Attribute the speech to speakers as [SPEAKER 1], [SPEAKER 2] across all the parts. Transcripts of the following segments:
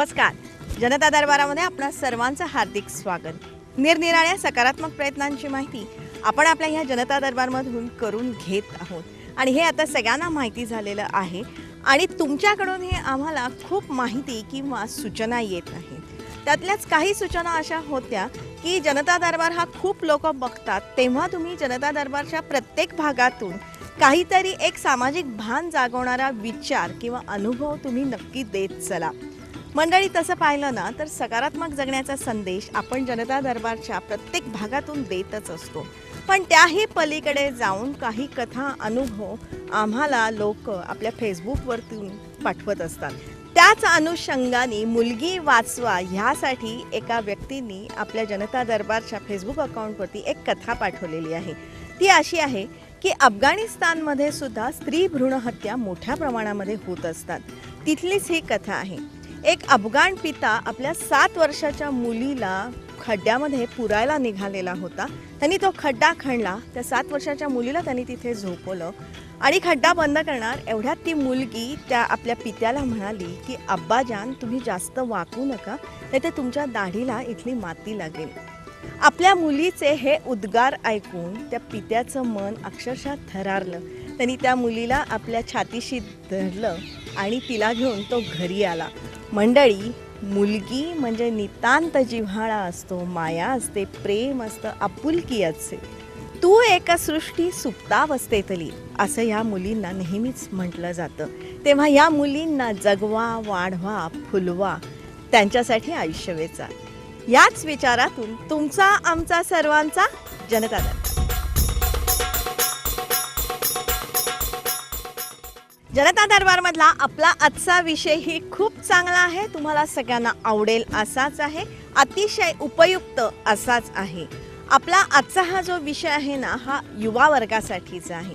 [SPEAKER 1] नमस्कार. जनता दरबारामध्ये आपणा सर्वांचं हार्दिक स्वागत. निरनिराळ्या सकारात्मक प्रयत्नांची माहिती आपण आपल्या ह्या जनता दरबारमधून करून घेत आहोत आणि हे आता सगळ्यांना माहिती झालेलं आहे आणि तुमच्याकडून हे आम्हाला खूप माहिती किंवा सूचना येत आहेत. त्यातल्याच काही सूचना अशा होत्या की जनता दरबार हा खूप लोक बघतात, तेव्हा तुम्ही जनता दरबारच्या प्रत्येक भागातून काहीतरी एक सामाजिक भान जागवणारा विचार किंवा अनुभव तुम्ही नक्की देत चला. मंडळी, तसं पाहिलं ना तर सकारात्मक जगण्याचा संदेश आपण जनता दरबारच्या प्रत्येक भागातून देतच असतो, पण त्याही पलीकडे जाऊन काही कथा अनुभव आम्हाला लोक आपल्या फेसबुकवरतून पाठवत असतात. त्याच अनुषंगाने मुलगी वाचवा ह्यासाठी एका व्यक्तींनी आपल्या जनता दरबारच्या फेसबुक अकाउंटवरती एक कथा पाठवलेली आहे. ती अशी आहे की अफगाणिस्तानमध्ये सुद्धा स्त्री भ्रूण हत्या मोठ्या प्रमाणामध्ये होत असतात. तिथलीच ही कथा आहे. एक अफगाण पिता आपल्या 7 वर्षाच्या मुलीला खड्ड्यामध्ये पुरायला निघालेला होता. त्यांनी तो खड्डा खणला. त्या 7 वर्षाच्या मुलीला त्यांनी तिथे झोपवलं आणि खड्डा बंद करणार एवढ्यात ती मुलगी त्या आपल्या पित्याला म्हणाली की अब्बाजान, तुम्ही जास्त वाकू नका, नाहीतर तुमच्या दाढीला इथली माती लागेल. आपल्या मुलीचे हे उद्गार ऐकून त्या पित्याचं मन अक्षरशः थरारलं. त्यांनी त्या मुलीला आपल्या छातीशी धरलं आणि तिला घेऊन तो घरी आला. मंडळी, मुलगी म्हणजे नितांत जिव्हाळा असतो, माया असते, प्रेम असतं, आपुलकी असते. तू एका सृष्टी सुप्तावस्थेतली असं या मुलींना नेहमीच म्हटलं जातं. तेव्हा या मुलींना जगवा, वाढवा, फुलवा, त्यांच्यासाठी आयुष्य वेचा. याच विचारातून तुमचा आमचा सर्वांचा जनता दरबार. जनता दरबारमधला आपला आजचा विषयही खूप चांगला आहे, तुम्हाला सगळ्यांना आवडेल असाच आहे, अतिशय उपयुक्त असाच आहे. आपला आजचा हा जो विषय आहे ना, हा युवा वर्गासाठीचा आहे.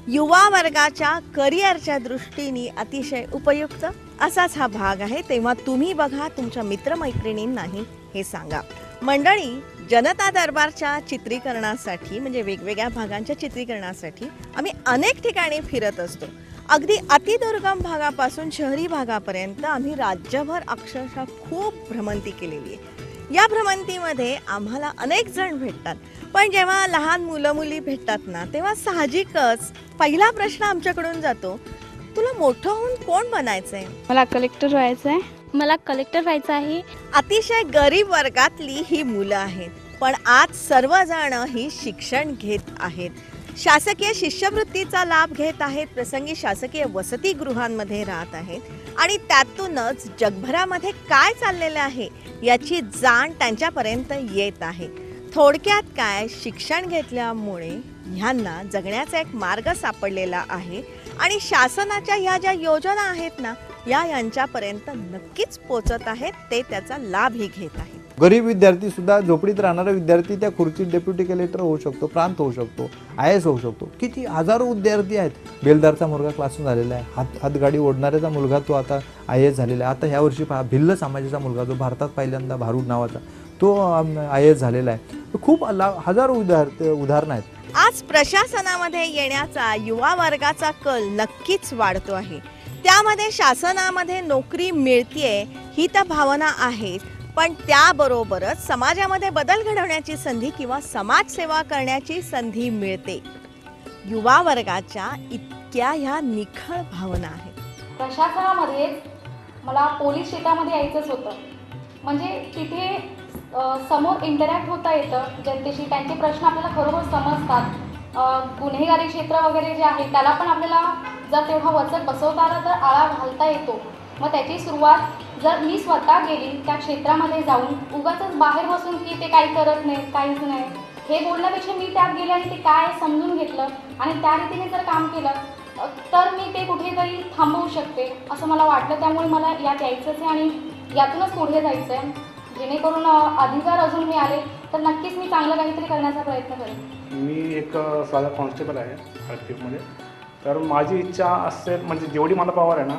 [SPEAKER 1] युवा वर्गाच्या करिअरच्या दृष्टीने अतिशय उपयुक्त असाच हा भाग आहे. तेव्हा तुम्ही बघा, तुमच्या मित्रमैत्रिणींनाही हे सांगा. मंडळी, जनता दरबारच्या चित्रीकरणासाठी म्हणजे वेगवेगळ्या भागांच्या चित्रीकरणासाठी आम्ही अनेक ठिकाणी फिरत असतो. अगदी अतिदुर्गम भागापासून शहरी भागापर्यंत आम्ही राज्यभर अक्षरशः खूप भ्रमंती केलेली आहे. या भ्रमंतीमध्ये आम्हाला अनेक जण भेटतात, पण जेव्हा लहान मुलं मुली भेटतात ना, तेव्हा साहजिकच पहिला प्रश्न आमच्याकडून जातो, तुला मोठं होऊन कोण बनायचंय?
[SPEAKER 2] मला कलेक्टर व्हायचं आहे. मला कलेक्टर व्हायचं आहे.
[SPEAKER 1] अतिशय गरीब वर्गातली ही मुलं आहेत, पण आज सर्वजण ही शिक्षण घेत आहेत, शासकीय शिष्यवृत्तीचा लाभ घेत आहेत, प्रसंगी शासकीय वसतिगृहांमध्ये राहत आहेत आणि त्यातूनच जगभरामध्ये काय चाललेलं आहे याची जाण त्यांच्यापर्यंत येत आहे. थोडक्यात काय, शिक्षण घेतल्यामुळे ह्यांना जगण्याचा एक मार्ग सापडलेला आहे आणि शासनाच्या ह्या ज्या योजना आहेत ना, या यांच्यापर्यंत नक्कीच पोचत आहेत, ते त्याचा लाभही घेत आहेत.
[SPEAKER 3] गरीब विद्यार्थी सुद्धा, झोपडीत राहणारा विद्यार्थी त्या खुर्चीत डेप्युटी कलेक्टर होऊ शकतो, प्रांत होऊ शकतो, IAS होऊ शकतो. किती हजारो विद्यार्थी आहेत. बेलदारचा मुलगा क्लासून झालेला आहे, हातगाडी ओढणाऱ्याचा मुलगा तो आता IAS झालेला आहे. आता ह्या वर्षी भिल्ल समाजाचा मुलगा जो भारतात पहिल्यांदा भारूड नावाचा तो IAS झालेला आहे. खूप हजारो उदाहरणं आहेत.
[SPEAKER 1] आज प्रशासनामध्ये येण्याचा युवा वर्गाचा कल नक्कीच वाढतो आहे. त्यामध्ये शासनामध्ये नोकरी मिळतेय ही तर भावना आहे, पण त्याबरोबरच समाजामध्ये बदल घडवण्याची संधी किंवा समाजसेवा करण्याची संधी मिळते. युवा वर्गाच्या इतक्या ह्या निखळ भावना आहेत.
[SPEAKER 2] प्रशासनामध्ये मला पोलीस क्षेत्रामध्ये यायचंच होतं, म्हणजे तिथे समोर इंटरॅक्ट होता येतं जनतेशी, त्यांचे प्रश्न आपल्याला खरोखर समजतात. गुन्हेगारी क्षेत्र वगैरे जे आहे त्याला पण आपल्याला जर तेवढा वचक बसवता आला तर आळा घालता येतो. मग त्याची सुरुवात जर मी स्वतः गेली त्या क्षेत्रामध्ये जाऊन, उगाचच बाहेर बसून की ते काही करत नाही, काहीच नाही हे बोलण्यापेक्षा मी त्यात गेले आणि ते काय समजून घेतलं आणि त्या रीतीने जर काम केलं तर मी ते कुठेतरी थांबवू शकते असं मला वाटलं. त्यामुळे मला यात यायचंच आहे आणि यातूनच पुढे जायचं आहे, जेणेकरून अधिकार अजून मिळाले तर नक्कीच मी चांगलं काहीतरी करण्याचा प्रयत्न करेन.
[SPEAKER 4] मी एक साधा कॉन्स्टेबल आहे आरपीएफमध्ये. तर माझी इच्छा असेल, म्हणजे जेवढी मला पॉवर आहे ना,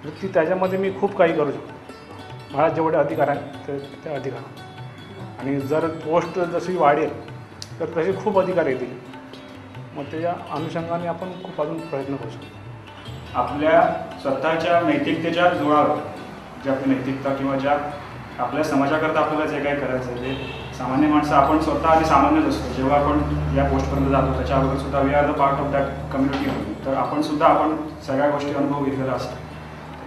[SPEAKER 4] तर ती त्याच्यामध्ये मी खूप काही करू शकतो. मला जेवढे अधिकार आहेत ते अधिकार, आणि जर पोस्ट जशी वाढेल तर तसे खूप अधिकार येतील. मग त्याच्या अनुषंगाने आपण खूप अजून प्रयत्न करू शकतो.
[SPEAKER 5] आपल्या स्वतःच्या नैतिकतेच्या जोरावर जे आपली नैतिकता किंवा ज्या आपल्या समाजाकरता आपल्याला जे काही करायचं आहे ते सामान्य माणसं आपण स्वतः आधी सामान्यच असतो. जेव्हा आपण या पोस्टपर्यंत जातो त्याच्या अगोदर सुद्धा we are the part of that community म्हणून. तर आपण सगळ्या गोष्टी अनुभव घेतलेला असतात.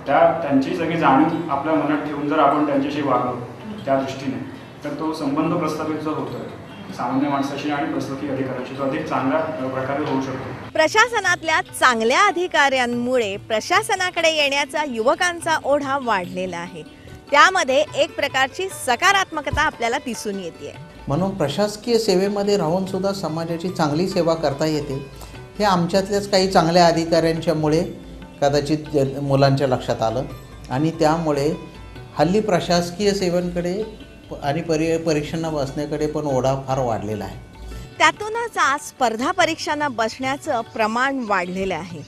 [SPEAKER 5] त्यांची सगळी जाणीव आपल्या मनात ठेवून जर आपण त्यांच्याशी वागलो त्या दृष्टीने तर तो संबंध प्रस्थापित जो होतो सामान्य माणसाशी आणि प्रशासकीय अधिकाऱ्यांशी तो अधिक चांगल्या प्रकारे होऊ शकतो.
[SPEAKER 1] प्रशासनातल्या चांगल्या अधिकाऱ्यांमुळे प्रशासनाकडे येण्याचा युवकांचा ओढा वाढलेला आहे. त्यामध्ये एक प्रकारची सकारात्मकता आपल्याला दिसून येते.
[SPEAKER 6] म्हणून प्रशासकीय सेवेमध्ये राहून सुद्धा समाजाची चांगली सेवा करता येते हे आमच्यातल्याच काही चांगल्या अधिकाऱ्यांच्यामुळे कदाचित मुलांच्या लक्षात आलं आणि त्यामुळे हल्ली प्रशासकीय सेवांकडे आणि परीक्षांना बसण्याकडे पण ओढा फार वाढलेला आहे.
[SPEAKER 1] त्यातूनच आज स्पर्धा परीक्षांना बसण्याचं प्रमाण वाढलेलं आहे.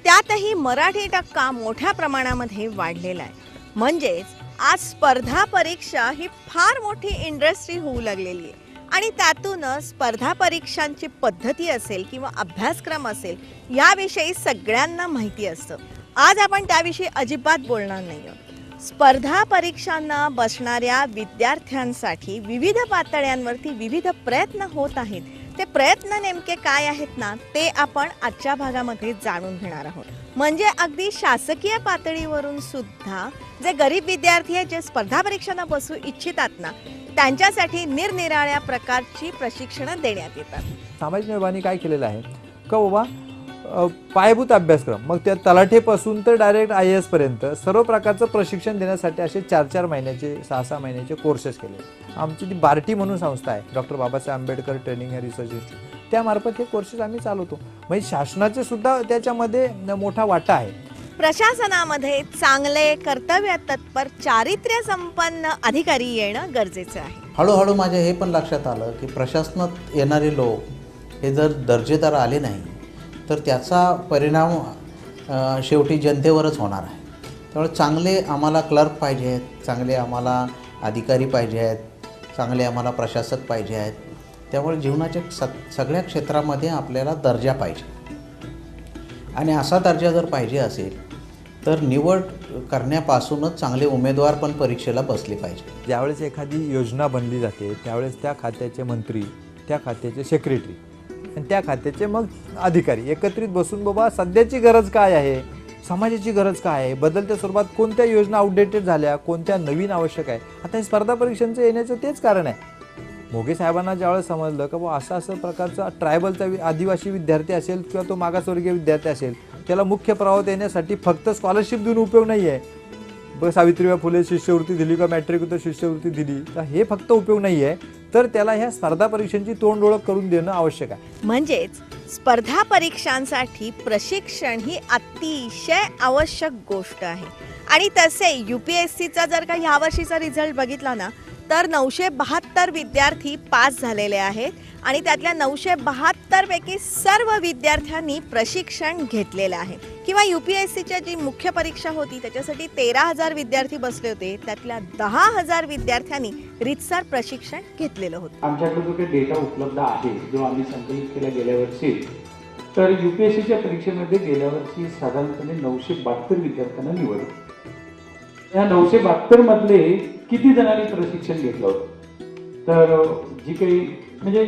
[SPEAKER 1] त्यातही मराठी टक्का मोठ्या प्रमाणामध्ये वाढलेला आहे. म्हणजेच आज स्पर्धा परीक्षा ही फार मोठी इंडस्ट्री होऊ लागलेली आहे आणि त्यातूनच स्पर्धा परीक्षांची पद्धती असेल किंवा अभ्यासक्रम असेल याविषयी सगळ्यांना माहिती असतं. आज आपण त्याविषयी अजिबात बोलणार नाही आहोत. स्पर्धा परीक्षांना बसणाऱ्या विद्यार्थ्यांसाठी विविध पातळ्यांवरती विविध प्रयत्न होत आहेत. ते प्रयत्न नेमके काय आहेत ना ते आपण आजच्या भागामध्ये जाणून घेणार आहोत. म्हणजे अगदी शासकीय पातळीवरून सुद्धा जे गरीब विद्यार्थी आहेत जे स्पर्धा परीक्षांना बसू इच्छितात ना त्यांच्यासाठी निरनिराळ्या प्रकारची प्रशिक्षणं देण्यात येतात.
[SPEAKER 3] सामाजिक न्यायवाणी काय केलेलं आहे का बाबा पायाभूत अभ्यासक्रम मग त्या तलाठेपासून तर डायरेक्ट IAS पर्यंत सर्व प्रकारचं प्रशिक्षण देण्यासाठी असे 4-4 महिन्याचे 6-6 महिन्याचे कोर्सेस केले. आमची ती बार्टी म्हणून संस्था आहे doctor Babasaheb Ambedkar training and research institute त्यामार्फत हे कोर्सेस आम्ही चालवतो. म्हणजे शासनाचे सुद्धा त्याच्यामध्ये मोठा वाटा आहे.
[SPEAKER 1] प्रशासनामध्ये चांगले कर्तव्य तत्पर चारित्र्य संपन्न अधिकारी येणं गरजेचं आहे.
[SPEAKER 6] हळूहळू माझ्या हे पण लक्षात आलं की प्रशासनात येणारे लोक हे जर दर्जेदार आले नाही तर त्याचा परिणाम शेवटी जनतेवरच होणार आहे. त्यामुळे चांगले आम्हाला क्लर्क पाहिजे आहेत, चांगले आम्हाला अधिकारी पाहिजे आहेत, चांगले आम्हाला प्रशासक पाहिजे आहेत. त्यामुळे जीवनाच्या सगळ्या क्षेत्रामध्ये आपल्याला दर्जा पाहिजे आणि असा दर्जा जर पाहिजे असेल तर निवड करण्यापासूनच चांगले उमेदवार पण परीक्षेला बसले पाहिजे.
[SPEAKER 3] ज्यावेळेस एखादी योजना बनली जाते त्यावेळेस त्या खात्याचे मंत्री, त्या खात्याचे सेक्रेटरी आणि त्या खात्याचे मग अधिकारी एकत्रित बसून बाबा सध्याची गरज काय आहे, समाजाची गरज काय आहे, बदलत्या स्वरूपात कोणत्या योजना आउटडेटेड झाल्या, कोणत्या नवीन आवश्यक आहे. आता हे स्पर्धा परीक्षांचं येण्याचं तेच कारण आहे. मोघे साहेबांना ज्यावेळेस समजलं का बाबा असं प्रकारचा ट्रायबलचा आदिवासी विद्यार्थी असेल किंवा तो मागासवर्गीय विद्यार्थी असेल त्याला मुख्य प्रवाहात येण्यासाठी फक्त स्कॉलरशिप देऊन उपयोग नाही आहे. सावित्रीबाई फुले शिष्यवृत्ती दिली का मॅट्रिकोत्तर शिष्यवृत्ती दिली तर हे फक्त उपयोग नाही आहे तर त्याला ह्या स्पर्धा परीक्षांची तोंड ओळख करून देणं आवश्यक आहे.
[SPEAKER 1] म्हणजेच स्पर्धा परीक्षांसाठी प्रशिक्षण ही अतिशय आवश्यक गोष्ट आहे. आणि तसे UPSCचा जर का ह्या वर्षीचा रिझल्ट बघितला ना तर 972 विद्यार्थी पास झालेले आहेत आणि त्यातल्या 972 पैकी सर्व विद्यार्थ्यांनी प्रशिक्षण घेतलेलं आहे. किंवा UPSCची जी मुख्य परीक्षा होती त्याच्यासाठी 13,000 विद्यार्थी बसले होते, त्यातल्या 10,000 विद्यार्थ्यांनी रीतसर प्रशिक्षण घेतलेलं होतं.
[SPEAKER 7] आमच्याकडे जो काही डेटा उपलब्ध आहे जो आम्ही संकलित केला गेल्या वर्षी तर UPSCच्या परीक्षेमध्ये गेल्या वर्षी साधारणपणे 972 विद्यार्थ्यांना निवडलं. या 972 मधले किती जणांनी प्रशिक्षण घेतलं होतं तर जी काही म्हणजे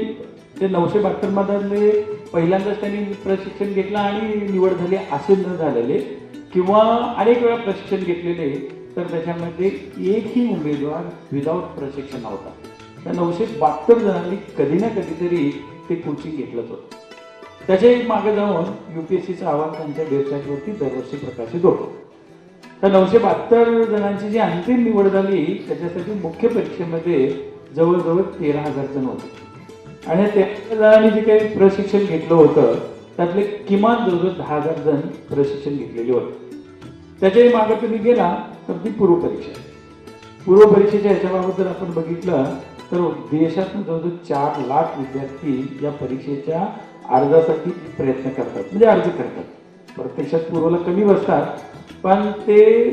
[SPEAKER 7] ते 972 मधले पहिल्यांदाच त्यांनी प्रशिक्षण घेतलं आणि निवड झाली असे न झालेले किंवा अनेक वेळा प्रशिक्षण घेतलेले तर त्याच्यामध्ये एकही उमेदवार विदाऊट प्रशिक्षण नव्हता. त्या 972 जणांनी कधी ना कधीतरी ते कोचिंग घेतलंच होतं. त्याच्या मागे जाऊन UPSCचा अहवाल त्यांच्या वेबसाईटवरती दरवर्षी प्रकाशित होतो. तर 972 जणांची जी अंतिम निवड झाली त्याच्यासाठी मुख्य परीक्षेमध्ये जवळजवळ 13,000 जण होते आणि त्या जणांनी जे काही प्रशिक्षण घेतलं होतं त्यातले किमान जवळजवळ 10,000 जण प्रशिक्षण घेतलेले होते. त्याच्याही मागे तुम्ही गेला तर ती पूर्व परीक्षेच्या ह्याच्याबाबत जर आपण बघितलं तर देशातून जवळजवळ 4 लाख विद्यार्थी या परीक्षेच्या अर्जासाठी प्रयत्न करतात म्हणजे अर्ज करतात. प्रत्यक्षात पूर्वला कमी बसतात पण ते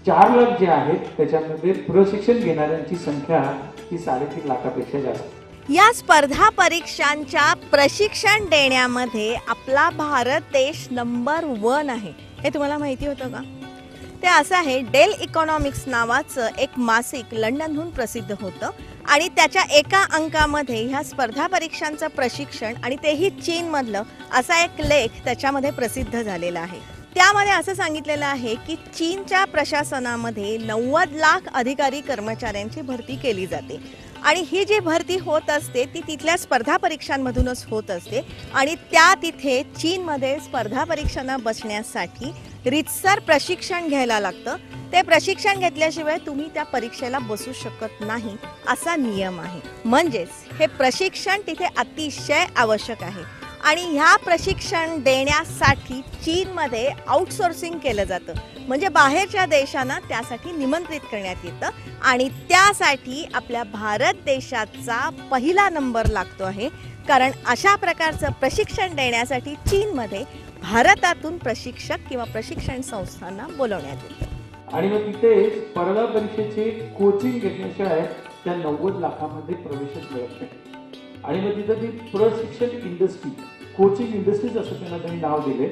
[SPEAKER 7] 4 लाख जे आहेत त्याच्यामध्ये प्रशिक्षण घेणाऱ्यांची संख्या ही 3.5 लाखापेक्षा जास्त.
[SPEAKER 1] या स्पर्धा परीक्षांच्या प्रशिक्षण देण्यामध्ये आपला भारत देश नंबर 1 आहे. हे तुम्हाला माहिती होतं का? ते असं आहे, डेल इकॉनॉमिक्स नावाचं एक मासिक लंडनहून प्रसिद्ध होतं आणि त्याच्या एका अंकामध्ये ह्या स्पर्धा परीक्षांचं प्रशिक्षण आणि तेही चीनमधलं असा एक लेख त्याच्यामध्ये प्रसिद्ध झालेला आहे. त्यामध्ये असं सांगितलेलं आहे की चीनच्या प्रशासनामध्ये 90 लाख अधिकारी कर्मचाऱ्यांची भरती केली जाते आणि ही जी भरती होत असते ती तिथल्या स्पर्धा परीक्षांमधूनच होत असते आणि त्या तिथे चीनमध्ये स्पर्धा परीक्षांना बसण्यासाठी रीतसर प्रशिक्षण घ्यायला लागतं. ते प्रशिक्षण घेतल्याशिवाय तुम्ही त्या परीक्षेला बसू शकत नाही असा नियम आहे. म्हणजेच हे प्रशिक्षण तिथे अतिशय आवश्यक आहे आणि ह्या प्रशिक्षण देण्यासाठी चीनमध्ये आउटसोर्सिंग केलं जातं. म्हणजे बाहेरच्या देशांना त्यासाठी निमंत्रित करण्यात येतं आणि त्यासाठी आपल्या भारत देशाचा पहिला नंबर लागतो आहे, कारण अशा प्रकारचं प्रशिक्षण देण्यासाठी चीनमध्ये भारतातून प्रशिक्षक किंवा प्रशिक्षण संस्थांना बोलवण्यात येतं.
[SPEAKER 7] आणि मग तिथे स्पर्धा परीक्षेचे कोचिंग घेतल्याशिवाय त्या 90 लाखामध्ये प्रवेशच मिळत नाही. आणि मग तिथं ती प्रशिक्षण इंडस्ट्री, कोचिंग इंडस्ट्रीज असं त्यांनी नाव दिले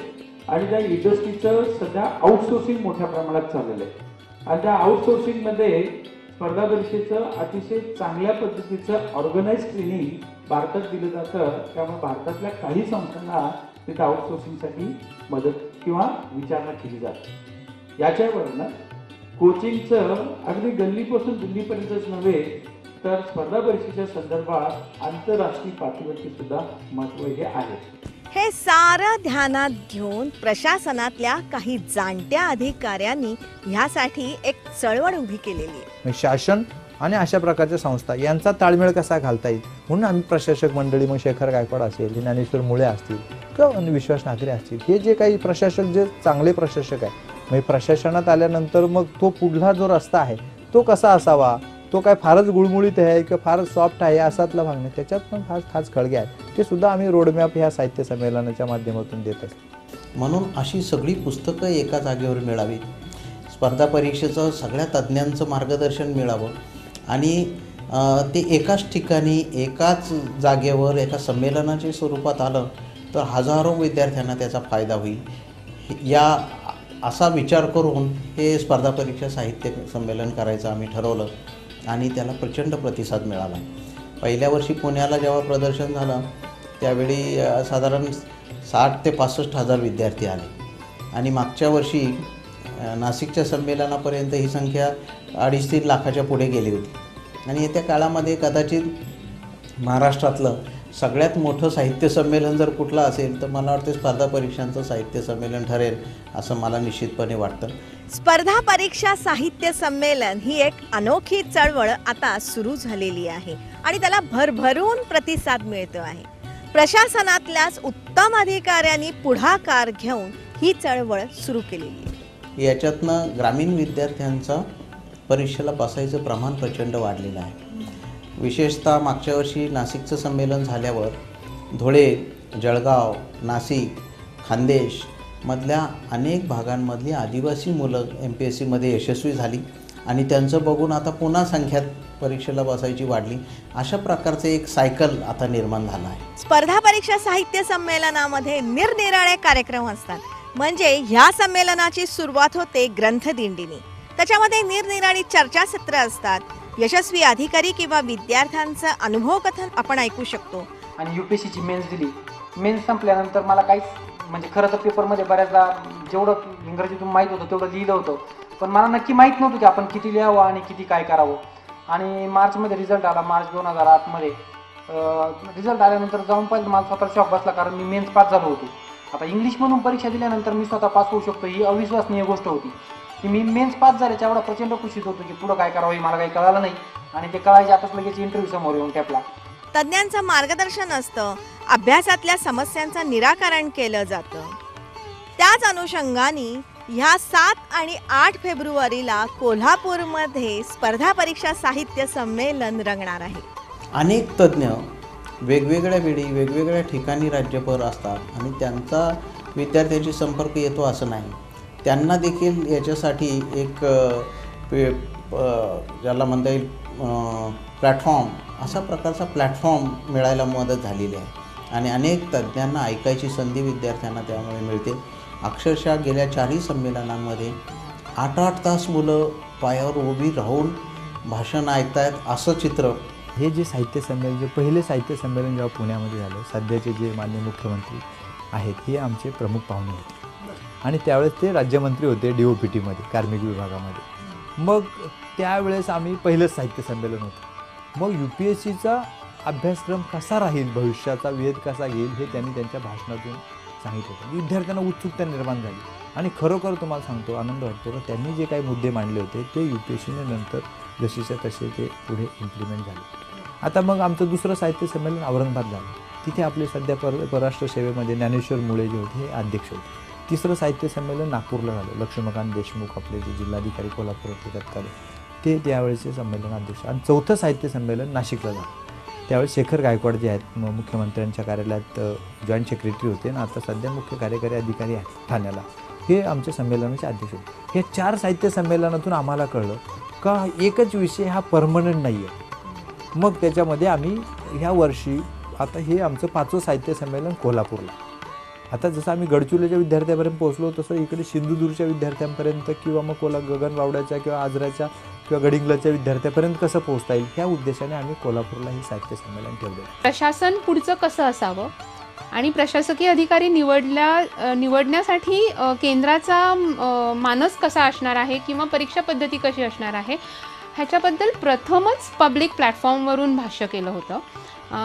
[SPEAKER 7] आणि त्या इंडस्ट्रीचं सध्या आउटसोर्सिंग मोठ्या प्रमाणात चाललेलं आहे. आणि त्या आउटसोर्सिंगमध्ये स्पर्धा परीक्षेचं अतिशय चांगल्या पद्धतीचं ऑर्गनाइज ट्रेनिंग भारतात दिलं जातं. त्यामुळे भारतातल्या काही संस्थांना तिथं आउटसोर्सिंगसाठी मदत किंवा विचारणा केली जाते. याच्यावरनं कोचिंगचं अगदी गल्लीपासून दिल्लीपर्यंतच नव्हे तर स्पर्धा परीक्षेच्या संदर्भात आंतरराष्ट्रीय पातळीवरती सुद्धा महत्त्व हे आहे.
[SPEAKER 1] हे सारं ध्यानात घेऊन प्रशासनातल्या काही जाणत्या अधिकाऱ्यांनी ह्यासाठी एक चळवळ उभी केलेली आहे.
[SPEAKER 3] शासन आणि अशा प्रकारच्या संस्था यांचा ताळमेळ कसा घालता येईल म्हणून आम्ही प्रशासक मंडळी, मग शेखर गायकवाड असेल, ज्ञानेश्वर मुळे असतील किंवा विश्वास नागरे असतील, हे जे काही प्रशासक जे चांगले प्रशासक आहे, मग प्रशासनात आल्यानंतर मग तो पुढला जो रस्ता आहे तो कसा असावा, तो काय फारच गुळमुळीत आहे किंवा फारच सॉफ्ट आहे असातला भाग नाही, त्याच्यात पण खास खळगे आहेत. ते सुद्धा आम्ही रोडमॅप ह्या साहित्य संमेलनाच्या माध्यमातून देत असतो.
[SPEAKER 6] म्हणून अशी सगळी पुस्तकं एका जागेवर मिळावीत, स्पर्धा परीक्षेचं सगळ्या तज्ज्ञांचं मार्गदर्शन मिळावं आणि ते एकाच ठिकाणी एकाच जागेवर एका संमेलनाच्या स्वरूपात आलं तर हजारो विद्यार्थ्यांना त्याचा फायदा होईल. या असा विचार करून हे स्पर्धा परीक्षा साहित्य संमेलन करायचं आम्ही ठरवलं आणि त्याला प्रचंड प्रतिसाद मिळाला. पहिल्या वर्षी पुण्याला जेव्हा प्रदर्शन झालं त्यावेळी साधारण 60 ते 65 हजार विद्यार्थी आले आणि मागच्या वर्षी नाशिकच्या संमेलनापर्यंत ही संख्या 2.5-3 लाखाच्या पुढे गेली होती. आणि येत्या काळामध्ये कदाचित महाराष्ट्रातलं सगळ्यात मोठं साहित्य संमेलन जर कुठलं असेल तर मला वाटतं स्पर्धा परीक्षांचं साहित्य संमेलन ठरेल असं मला निश्चितपणे वाटतं.
[SPEAKER 1] स्पर्धा परीक्षा साहित्य संमेलन ही एक अनोखी चळवळ आता सुरू झालेली आहे आणि त्याला भरभरून प्रतिसाद मिळतो आहे. प्रशासनातल्याच उत्तम अधिकाऱ्यांनी पुढाकार घेऊन ही चळवळ सुरू केलेली आहे.
[SPEAKER 6] याच्यातनं ग्रामीण विद्यार्थ्यांचा परीक्षेला बसायचं प्रमाण प्रचंड वाढलेलं आहे. विशेषतः मागच्या वर्षी नाशिकचं संमेलन झाल्यावर धुळे, जळगाव, नाशिक, खान्देश मधल्या अनेक भागांमधली आदिवासी मुलं MPSCमध्ये यशस्वी झाली आणि त्यांचं बघून आता पुन्हा संख्यात परीक्षेला बसायची वाढली. अशा प्रकारचे एक सायकल आता निर्माण झालं आहे.
[SPEAKER 1] स्पर्धा परीक्षा साहित्य संमेलनामध्ये निरनिराळे कार्यक्रम असतात. म्हणजे ह्या संमेलनाची सुरुवात होते ग्रंथदिंडीने. त्याच्यामध्ये निरनिराळी चर्चासत्र असतात. यशस्वी अधिकारी किंवा विद्यार्थ्यांचं अनुभव कथन आपण ऐकू शकतो.
[SPEAKER 8] आणि UPSCची मेन्स दिली. मेन्स संपल्यानंतर मला काहीच म्हणजे खरं तर पेपरमध्ये बऱ्याचदा जेवढं इंग्रजीतून माहीत होतं तेवढं लिहिलं होतं, पण मला नक्की माहीत नव्हतं की आपण किती लिहावं आणि किती काय करावं. आणि मार्चमध्ये रिझल्ट आला, मार्च 2008मध्ये रिझल्ट आल्यानंतर जाऊन पाहिजे मला स्वतः शॉक बसला, कारण मी मेन्स पास झालो होतो. आता इंग्लिशमधून परीक्षा दिल्यानंतर मी स्वतः पास होऊ शकतो ही अविश्वसनीय गोष्ट होती की मी मेन्स पास झाल्याच्या एवढा प्रचंड खुशीत होतो की पुढं काय करावं हे मला काही कळालं नाही आणि ते कळायचे आताच लगेच इंटरव्ह्यू समोर येऊन टॅपला.
[SPEAKER 1] तज्ज्ञांचं मार्गदर्शन असतं, अभ्यासातल्या समस्यांचं निराकरण केलं जातं. त्याच अनुषंगाने ह्या 7 आणि 8 फेब्रुवारीला कोल्हापूरमध्ये स्पर्धा परीक्षा साहित्य संमेलन रंगणार आहे.
[SPEAKER 6] अनेक तज्ज्ञ वेगवेगळ्या वेळी वेगवेगळ्या ठिकाणी राज्यभर असतात आणि त्यांचा विद्यार्थ्यांशी संपर्क येतो असं नाही. त्यांना देखील याच्यासाठी एक ज्याला म्हणता येईल प्लॅटफॉर्म, असा प्रकारचा प्लॅटफॉर्म मिळायला मदत झालेली आहे आणि अनेक तज्ज्ञांना ऐकायची संधी विद्यार्थ्यांना त्यामुळे मिळते. अक्षरशः गेल्या 4ही संमेलनांमध्ये 8-8 तास मुलं पायावर उभी राहून भाषण ऐकतायत असं चित्र.
[SPEAKER 3] हे जे साहित्य संमेलन, जे पहिले साहित्य संमेलन जेव्हा पुण्यामध्ये झालं, सध्याचे जे माननीय मुख्यमंत्री आहेत हे आमचे प्रमुख पाहुणे होते आणि त्यावेळेस ते राज्यमंत्री होते DOPTमध्ये, कार्मिक विभागामध्ये. मग त्यावेळेस आम्ही पहिलंच साहित्य संमेलन होतं. मग UPSCचा अभ्यासक्रम कसा राहील, भविष्याचा वेध कसा घेईल हे त्यांनी त्यांच्या भाषणातून सांगितलं होतं. विद्यार्थ्यांना उत्सुकता निर्माण झाली आणि खरोखर तुम्हाला सांगतो, आनंद वाटतो की त्यांनी जे काही मुद्दे मांडले होते ते UPSCने नंतर जसेच्या तसे ते पुढे इम्प्लिमेंट झाले. आता मग आमचं दुसरं साहित्य संमेलन औरंगाबाद झालं. तिथे आपले सध्या परराष्ट्र सेवेमध्ये ज्ञानेश्वर मुळे जे होते हे अध्यक्ष होते. तिसरं साहित्य संमेलन नागपूरला झालं. लक्ष्मीकांत देशमुख आपले जे जिल्हाधिकारी कोल्हापूर होते तत्कालीन, ते त्यावेळेचे संमेलन अध्यक्ष. आणि चौथं साहित्य संमेलन नाशिकला झालं. त्यावेळेस शेखर गायकवाड जे आहेत मुख्यमंत्र्यांच्या कार्यालयात जॉईंट सेक्रेटरी होते आणि आता सध्या मुख्य कार्यकारी अधिकारी आहेत ठाण्याला, हे आमच्या संमेलनाचे अध्यक्ष होते. हे 4 साहित्य संमेलनातून आम्हाला कळलं का एकच विषय हा परमनंट नाही आहे. मग त्याच्यामध्ये आम्ही ह्या वर्षी आता हे आमचं 5वं साहित्य संमेलन कोल्हापूरला. आता जसं आम्ही गडचिरोलीच्या विद्यार्थ्यांपर्यंत पोहोचलो तसं इकडे सिंधुदुर्गच्या विद्यार्थ्यांपर्यंत किंवा मग गगनबावड्याच्या किंवा आजऱ्याच्या किंवा गडिंग्लजच्या विद्यार्थ्यापर्यंत कसं पोहोचता येईल ह्या उद्देशाने आम्ही कोल्हापूरला हे साहित्य संमेलन ठेवलं.
[SPEAKER 9] प्रशासन पुढचं कसं असावं आणि प्रशासकीय अधिकारी निवडण्यासाठी केंद्राचा मानस कसा असणार आहे किंवा परीक्षा पद्धती कशी असणार आहे ह्याच्याबद्दल प्रथमच पब्लिक प्लॅटफॉर्मवरून भाष्य केलं होतं.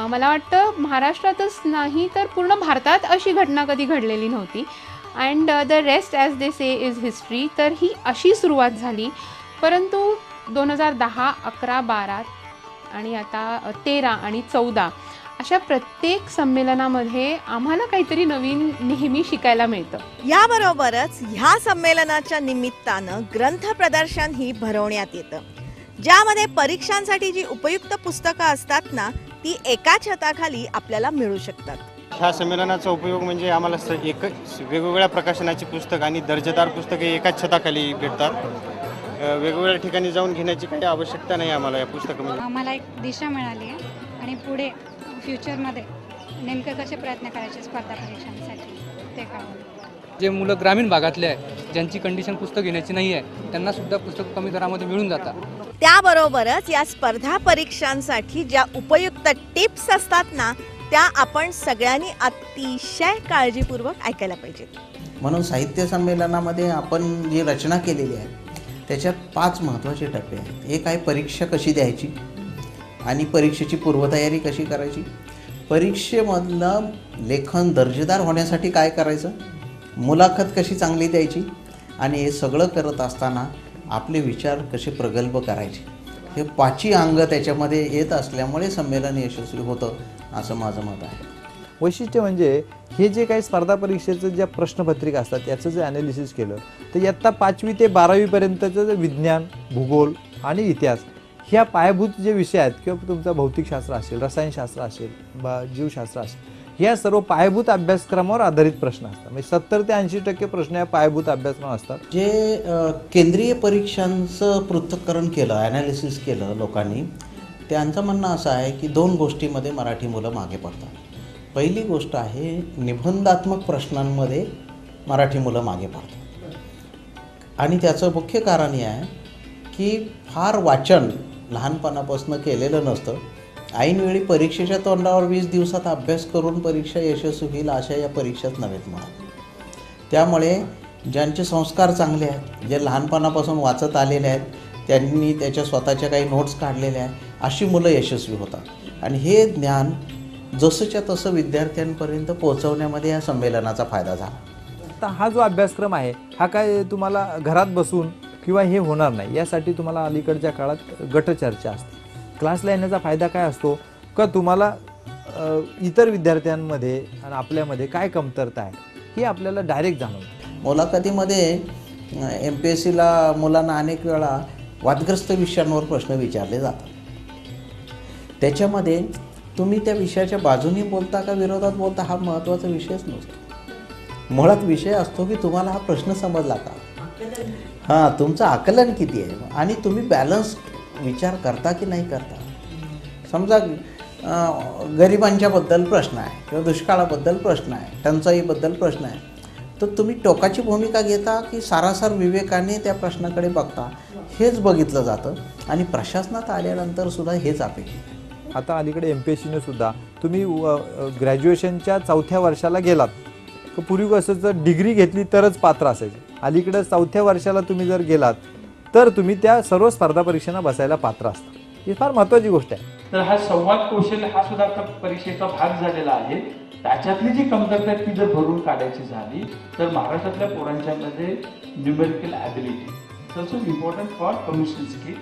[SPEAKER 9] मला वाटतं महाराष्ट्रातच नाही तर पूर्ण भारतात अशी घटना कधी घडलेली नव्हती. And the rest as they say is history. तर ही अशी सुरुवात झाली. परंतु 2010, 11, 12 आणि आता 13 आणि 14 अशा प्रत्येक संमेलनामध्ये आम्हाला काहीतरी नवीन नेहमी शिकायला मिळतं.
[SPEAKER 1] याबरोबरच ह्या संमेलनाच्या निमित्तानं ग्रंथ प्रदर्शनही भरवण्यात येतं, ज्यामध्ये परीक्षांसाठी जी उपयुक्त पुस्तकं असतात ना ती एका छताखाली आपल्याला मिळू शकतात.
[SPEAKER 10] ह्या संमेलनाचा उपयोग म्हणजे आम्हाला वेगवेगळ्या प्रकाशनाची पुस्तकं आणि दर्जेदार पुस्तके एकाच छताखाली भेटतात. वेगवेगळ्या ठिकाणी जाऊन घेण्याची काही आवश्यकता नाही आम्हाला या पुस्तकामध्ये.
[SPEAKER 11] आम्हाला एक दिशा मिळाली आहे आणि पुढे फ्युचरमध्ये नेमके कसे प्रयत्न करायचे स्पर्धा परीक्षांसाठी ते कळवलं.
[SPEAKER 8] जे मुलं ग्रामीण भागातले आहे, ज्यांची कंडिशन पुस्तक घेण्याची नाही आहे, त्यांना सुद्धा पुस्तक कमी दरामध्ये मिळून जातात.
[SPEAKER 1] त्याबरोबरच या स्पर्धा परीक्षांसाठी ज्या उपयुक्त टिप्स असतात ना त्या आपण सगळ्यांनी अतिशय काळजीपूर्वक ऐकायला पाहिजेत.
[SPEAKER 6] म्हणून साहित्य संमेलनामध्ये आपण जी रचना केलेली आहे त्याच्यात 5 महत्त्वाचे टप्पे आहेत. एक आहे परीक्षा कशी द्यायची आणि परीक्षेची पूर्वतयारी कशी करायची, परीक्षेमधलं लेखन दर्जेदार होण्यासाठी काय करायचं, मुलाखत कशी चांगली द्यायची आणि हे सगळं करत असताना आपले विचार कसे प्रगल्भ करायचे. हे 5ही अंग त्याच्यामध्ये येत असल्यामुळे संमेलन यशस्वी होतं असं माझं मत आहे.
[SPEAKER 3] वैशिष्ट्य म्हणजे हे जे काही स्पर्धा परीक्षेचं ज्या प्रश्नपत्रिका असतात याचं जे ॲनालिसिस केलं तर इयत्ता 5वी ते 12वीपर्यंतचं जे विज्ञान, भूगोल आणि इतिहास ह्या पायाभूत जे विषय आहेत किंवा तुमचं भौतिकशास्त्र असेल, रसायनशास्त्र असेल, जीवशास्त्र असेल, ह्या सर्व पायाभूत अभ्यासक्रमावर आधारित प्रश्न असतात. म्हणजे 70 ते 80% प्रश्न या पायाभूत अभ्यासक्रम असतात.
[SPEAKER 6] जे केंद्रीय परीक्षांचं पृथक्करण केलं, ॲनालिसिस केलं लोकांनी, त्यांचं म्हणणं असं आहे की 2 गोष्टीमध्ये मराठी मुलं मागे पडतात. पहिली गोष्ट आहे निबंधात्मक प्रश्नांमध्ये मराठी मुलं मागे पडतात आणि त्याचं मुख्य कारण हे आहे की फार वाचन लहानपणापासून केलेलं नसतं. ऐनवेळी परीक्षेच्या तोंडावर 20 दिवसात अभ्यास करून परीक्षा यशस्वी होईल अशा या परीक्षाच नव्हेत मुळात. त्यामुळे ज्यांचे संस्कार चांगले आहेत, जे लहानपणापासून वाचत आलेले आहेत, त्यांनी त्याच्या स्वतःच्या काही नोट्स काढलेल्या आहेत, अशी मुलं यशस्वी होतात आणि हे ज्ञान जसंच्या तसं विद्यार्थ्यांपर्यंत पोहोचवण्यामध्ये या संमेलनाचा फायदा झाला.
[SPEAKER 3] आता हा जो अभ्यासक्रम आहे हा काय तुम्हाला घरात बसून किंवा हे होणार नाही. यासाठी तुम्हाला अलीकडच्या काळात गटचर्चा असते. क्लासला येण्याचा फायदा काय असतो का तुम्हाला इतर विद्यार्थ्यांमध्ये आणि आपल्यामध्ये काय कमतरता आहे हे आपल्याला डायरेक्ट जाणवतं.
[SPEAKER 6] मुलाखतीमध्ये MPSCला मुलांना अनेक वेळा वादग्रस्त विषयांवर प्रश्न विचारले जातात. त्याच्यामध्ये तुम्ही त्या विषयाच्या बाजूने बोलता का विरोधात बोलता हा महत्त्वाचा विषयच नसतो. मुळात विषय असतो की तुम्हाला हा प्रश्न समजला का, हां तुमचं आकलन किती आहे आणि तुम्ही बॅलन्स विचार करता की नाही करता. समजा गरिबांच्याबद्दल प्रश्न आहे किंवा दुष्काळाबद्दल प्रश्न आहे, टंचाईबद्दल प्रश्न आहे, तर तुम्ही टोकाची भूमिका घेता की सारासार विवेकाने त्या प्रश्नाकडे बघता, हेच बघितलं जातं आणि प्रशासनात आल्यानंतर सुद्धा हेच अपेक्षित.
[SPEAKER 3] आता अलीकडे MPSCने सुद्धा तुम्ही ग्रॅज्युएशनच्या 4थ्या वर्षाला गेलात, पूर्वी कसं जर डिग्री घेतली तरच पात्र असायचे, अलीकडे 4थ्या वर्षाला तुम्ही जर गेलात तर तुम्ही त्या सर्व स्पर्धा परीक्षांना बसायला पात्र असता. ही फार महत्त्वाची गोष्ट आहे.
[SPEAKER 7] तर हा संवाद कौशल्य हा सुद्धा आता परीक्षेचा भाग झालेला आहे. त्याच्यातली जी कमतरता आहे ती जर भरून काढायची झाली तर महाराष्ट्रातल्या पोरांच्यामध्ये numerical ability it's also important for communication skill.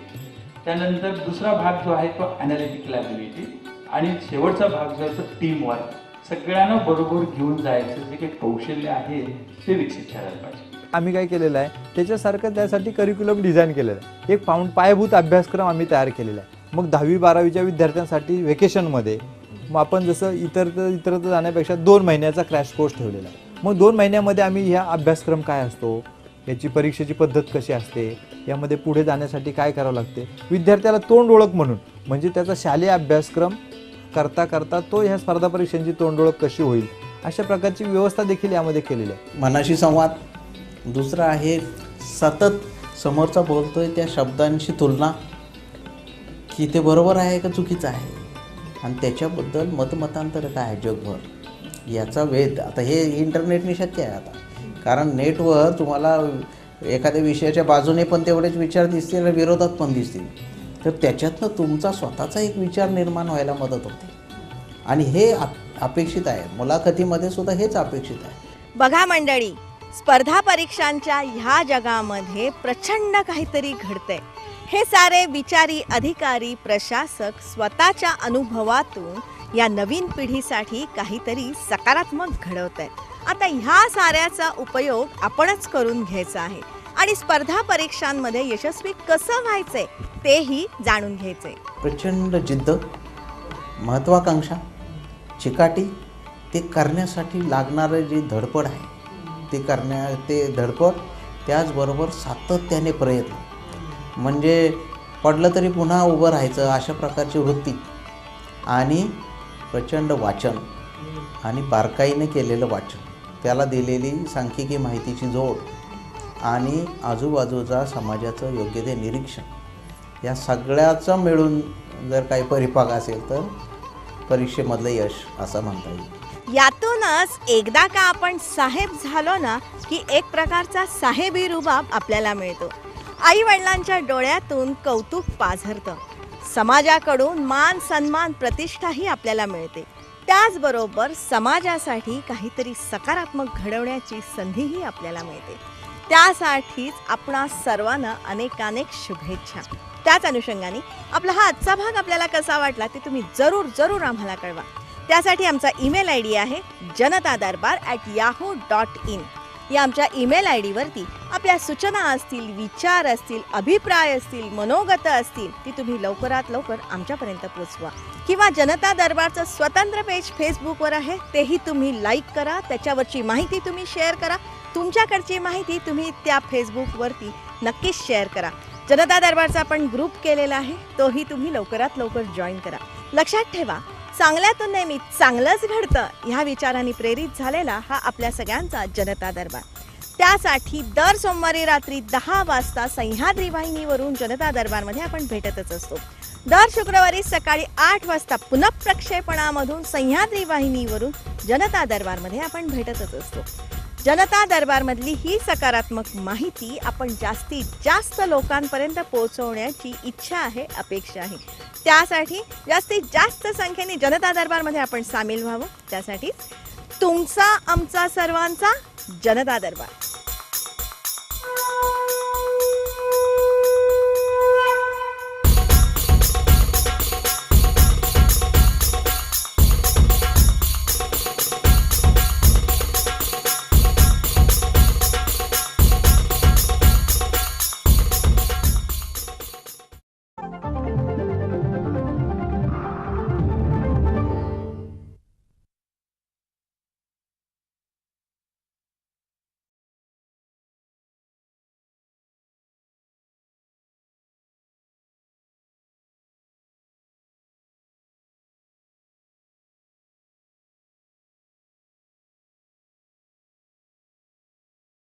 [SPEAKER 7] त्यानंतर दुसरा भाग जो आहे तो ॲनालिटिकल ॲबिलिटी आणि शेवटचा भाग जो आहे तो टीम वर्क. सगळ्यांना बरोबर घेऊन जायचं जे काही कौशल्य आहे ते विकसित करायला पाहिजे.
[SPEAKER 3] आम्ही काय केलेलं आहे त्याच्यासारखं त्यासाठी करिक्युलम डिझाईन केलेलं आहे. एक पायाभूत अभ्यासक्रम आम्ही तयार केलेला आहे. मग 10वी-12वीच्या विद्यार्थ्यांसाठी व्हेकेशनमध्ये मग आपण जसं इतर जाण्यापेक्षा 2 महिन्याचा क्रॅश कोर्स ठेवलेला आहे. मग 2 महिन्यामध्ये आम्ही ह्या अभ्यासक्रम काय असतो, याची परीक्षेची पद्धत कशी असते, यामध्ये पुढे जाण्यासाठी काय करावं लागते, विद्यार्थ्याला तोंड ओळख म्हणून, म्हणजे त्याचा शालेय अभ्यासक्रम करता करता तो ह्या स्पर्धा परीक्षांची तोंड ओळख कशी होईल अशा प्रकारची व्यवस्था देखील यामध्ये केलेली आहे.
[SPEAKER 6] मनाशी संवाद. दुसरं आहे सतत समोरचा बोलतोय त्या शब्दांशी तुलना, की ते बरोबर आहे का चुकीचं आहे आणि त्याच्याबद्दल मतमतांतर काय आहे जगभर याचा वेध. आता हे इंटरनेटने शक्य आहे आता, कारण नेटवर तुम्हाला एखाद्या विषयाच्या बाजूने पण तेवढेच विचार दिसतील आणि विरोधात पण दिसतील, तर त्याच्यातनं तुमचा स्वतःचा एक विचार निर्माण व्हायला मदत होते आणि हे अपेक्षित आहे. मुलाखतीमध्ये सुद्धा हेच अपेक्षित आहे.
[SPEAKER 1] बघा मंडळी, स्पर्धा परीक्षांच्या ह्या जगामध्ये प्रचंड काहीतरी घडतंय. हे सारे विचारी अधिकारी प्रशासक स्वतःच्या अनुभवातून या नवीन पिढीसाठी काहीतरी सकारात्मक घडवत आहेत. आता ह्या साऱ्याचा उपयोग आपणच करून घ्यायचा आहे आणि स्पर्धा परीक्षांमध्ये यशस्वी कसं व्हायचंय तेही जाणून घ्यायचंय.
[SPEAKER 6] प्रचंड जिद्द, महत्त्वाकांक्षा, चिकाटी, ते करण्यासाठी लागणारं जी धडपड आहे ते धडपड, त्याचबरोबर सातत्याने प्रयत्न, म्हणजे पडलं तरी पुन्हा उभं राहायचं अशा प्रकारची वृत्ती आणि प्रचंड वाचन आणि बारकाईने केलेलं वाचन, त्याला दिलेली सांख्यिकी माहितीची जोड आणि आजूबाजूचा समाजाचं योग्य ते निरीक्षण, या सगळ्याचं मिळून जर काही परिपाक असेल तर परीक्षेमधलं यश असं म्हणता येईल.
[SPEAKER 1] यातूनच एकदा का आपण साहेब झालो ना की एक प्रकारचा साहेबी रुबाब आपल्याला मिळतो. आई वडिलांच्या डोळ्यातून कौतुक पाझरतं, समाजाकडून मान सन्मान प्रतिष्ठाही आपल्याला मिळते. त्याचबरोबर समाजासाठी काहीतरी सकारात्मक घडवण्याची संधीही आपल्याला मिळते. त्यासाठीच आपणा सर्वांना अनेकानेक शुभेच्छा. त्याच अनुषंगाने आपला हा आजचा भाग आपल्याला कसा वाटला ते तुम्ही जरूर आम्हाला कळवा. त्यासाठी आमचा ईमेल ID आहे janatadarbar@yahoo.in. या आमच्या ईमेल ID वरती आपल्या सूचना असतील, विचार असतील, अभिप्राय असतील, मनोगत असतील ती तुम्ही लवकरात लवकर आमच्यापर्यंत पोचवा. किंवा जनता दरबारचं स्वतंत्र पेज फेसबुकवर आहे, तेही तुम्ही लाईक करा, त्याच्यावरची माहिती तुम्ही शेअर करा. तुमच्याकडची माहिती तुम्ही त्या फेसबुकवरती नक्कीच शेअर करा. जनता दरबारचा आपण ग्रुप केलेला आहे, तोही तुम्ही लवकरात लवकर जॉईन करा. लक्षात ठेवा, चांगल्यातून नेहमी चांगलंच घडतं ह्या विचारांनी प्रेरित झालेला हा आपल्या सगळ्यांचा जनता दरबार. त्यासाठी दर सोमवारी रात्री 10 वाजता सह्याद्री वाहिनीवरून जनता दरबारमध्ये आपण भेटतच असतो. दर शुक्रवारी सकाळी 8 वाजता पुनःप्रक्षेपणामधून सह्याद्री वाहिनीवरून जनता दरबारमध्ये आपण भेटतच असतो. जनता दरबारमधली ही सकारात्मक माहिती आपण जास्तीत जास्त लोकांपर्यंत पोहोचवण्याची इच्छा आहे, अपेक्षा आहे. त्यासाठी जास्तीत जास्त संख्येने जनता दरबारमध्ये आपण सामील व्हावं. त्यासाठी तुमचा आमचा सर्वांचा जनता दरबार.